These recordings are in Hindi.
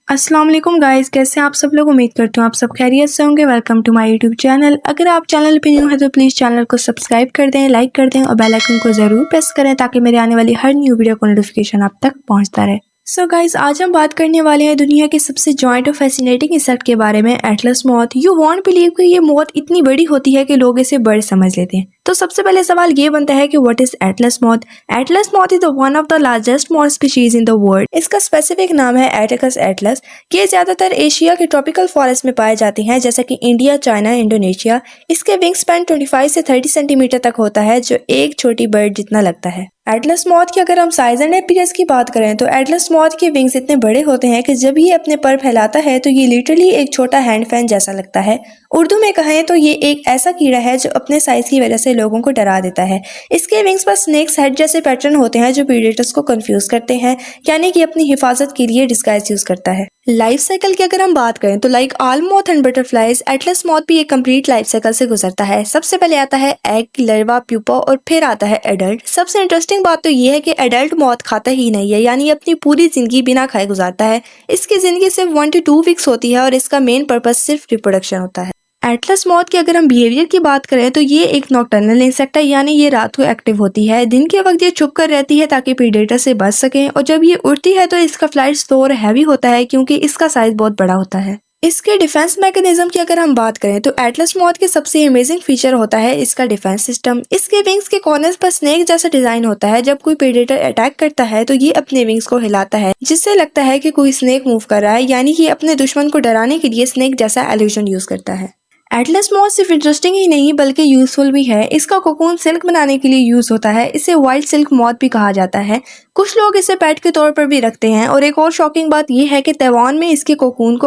अस्सलाम वालेकुम गाइस, कैसे हैं आप सब लोग। उम्मीद करती हूँ आप सब खैरियत से होंगे। Welcome to my YouTube channel. अगर आप चैनल पे न्यू हैं तो प्लीज़ चैनल को सब्सक्राइब कर दें, लाइक कर दें और बेल आइकन को ज़रूर प्रेस करें ताकि मेरे आने वाली हर न्यू वीडियो को नोटिफिकेशन आप तक पहुँचता रहे। सो गाइस, आज हम बात करने वाले हैं दुनिया के सबसे जॉइंट और फैसिनेटिंग इंसेक्ट के बारे में, Atlas moth. You won't believe कि ये मॉथ इतनी बड़ी होती है कि लोग इसे बर्ड समझ लेते हैं। तो सबसे पहले सवाल ये बनता है कि what is Atlas moth. Atlas moth is one of the largest moth species in the world. इसका स्पेसिफिक नाम है एटिकस एटलस। ये ज्यादातर एशिया के ट्रॉपिकल फॉरेस्ट में पाए जाते हैं, जैसे कि इंडिया, चाइना, इंडोनेशिया। इसके विंग स्पैन 25 से 30 सेंटीमीटर तक होता है, जो एक छोटी बर्ड जितना लगता है। एटलस मॉथ की अगर हम साइज एंड अपीयरेंस की बात करें तो एटलस मॉथ के विंग्स इतने बड़े होते हैं कि जब ये अपने पर फैलाता है तो ये लिटरली एक छोटा हैंड फैन जैसा लगता है। उर्दू में कहें तो ये एक ऐसा कीड़ा है जो अपने साइज की वजह से लोगों को डरा देता है। इसके विंग्स पर स्नेक्स हेड जैसे पैटर्न होते हैं जो प्रीडेटर्स को कंफ्यूज करते हैं, यानी कि अपनी हिफाजत के लिए डिस्गाइज यूज करता है। लाइफ साइकिल की अगर हम बात करें तो like all moth and butterflies, Atlas moth भी एक कंप्लीट लाइफ साइकिल से गुजरता है। सबसे पहले आता है एग, लर्वा, प्यूपा और फिर आता है एडल्ट। सबसे इंटरेस्टिंग बात तो ये है कि एडल्ट मॉथ खाता ही नहीं है, यानी अपनी पूरी जिंदगी बिना खाए गुजारता है। इसकी जिंदगी सिर्फ 1 to 2 वीक्स होती है और इसका मेन पर्पज सिर्फ रिप्रोडक्शन होता है। एटलस मॉथ की अगर हम बिहेवियर की बात करें तो ये एक नॉकटर्नल इंसेक्ट है, यानी ये रात को एक्टिव होती है। दिन के वक्त ये छुप कर रहती है ताकि प्रीडेटर से बच सकें, और जब ये उड़ती है तो इसका फ्लाइट स्लो और हैवी होता है क्योंकि इसका साइज बहुत बड़ा होता है। इसके डिफेंस मैकेनिज्म की अगर हम बात करें तो एटलस मॉथ के सबसे अमेजिंग फीचर होता है इसका डिफेंस सिस्टम। इसके विंग्स के कॉर्नर्स पर स्नेक जैसा डिजाइन होता है। जब कोई प्रेडेटर अटैक करता है तो ये अपने विंग्स को हिलाता है, जिससे लगता है कि कोई स्नेक मूव कर रहा है, यानी कि अपने दुश्मन को डराने के लिए स्नेक जैसा एल्यूजन यूज करता है। एटलस मॉथ सिर्फ इंटरेस्टिंग ही नहीं बल्कि यूजफुल भी है। इसका कोकून सिल्क बनाने के लिए यूज होता है। इसे व्हाइट सिल्क मॉथ भी कहा जाता है। कुछ लोग इसे पेट के तौर पर भी रखते हैं। और एक और शॉकिंग बात यह है कि तैवान में इसके कोकून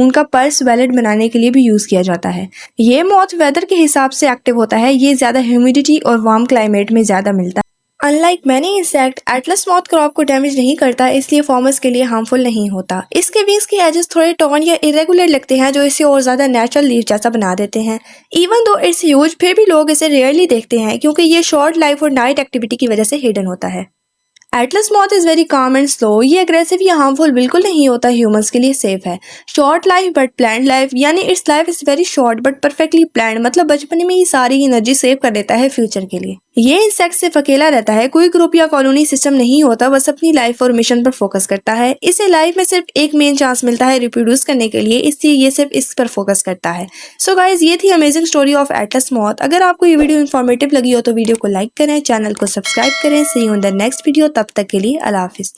का पर्स वेलेट बनाने के लिए भी यूज किया जाता है। ये मॉथ वेदर के हिसाब से एक्टिव होता है। ये ज्यादा ह्यूमिडिटी और वार्म क्लाइमेट में ज्यादा मिलता है। Unlike many insect, Atlas moth crop को डैमेज नहीं करता, इसलिए फार्मर्स के लिए हार्मफुल नहीं होता। इसके विंग्स के एजेस थोड़े टॉर्न या इरेगुलर लगते हैं, जो इसे और ज्यादा नेचुरल लीफ जैसा बना देते हैं। इवन दो इट्स ह्यूज, फिर भी लोग इसे रेयरली देखते हैं क्योंकि ये शॉर्ट लाइफ और नाइट एक्टिविटी की वजह से हिडन होता है। Atlas moth is very calm and slow. ये अग्रेसिव या हार्मफुल बिल्कुल नहीं होता, ह्यूमंस के लिए सेफ है। Short life but planned life, यानी its life is very short but perfectly planned, मतलब बचपन में ही सारी एनर्जी सेव कर देता है फ्यूचर के लिए। ये इंसेक्ट सिर्फ अकेला रहता है, कोई ग्रुप या कॉलोनी सिस्टम नहीं होता, बस अपनी लाइफ और मिशन पर फोकस करता है। इसे लाइफ में सिर्फ एक मेन चांस मिलता है रिप्रोड्यूस करने के लिए, इसलिए ये सिर्फ इस पर फोकस करता है। सो गाइज, ये थी amazing story of Atlas moth. अगर आपको ये वीडियो इन्फॉर्मेटिव लगी हो तो वीडियो को लाइक करें, चैनल को सब्सक्राइब करें। See you in the next video. तब तक के लिए अल्लाह हाफिज।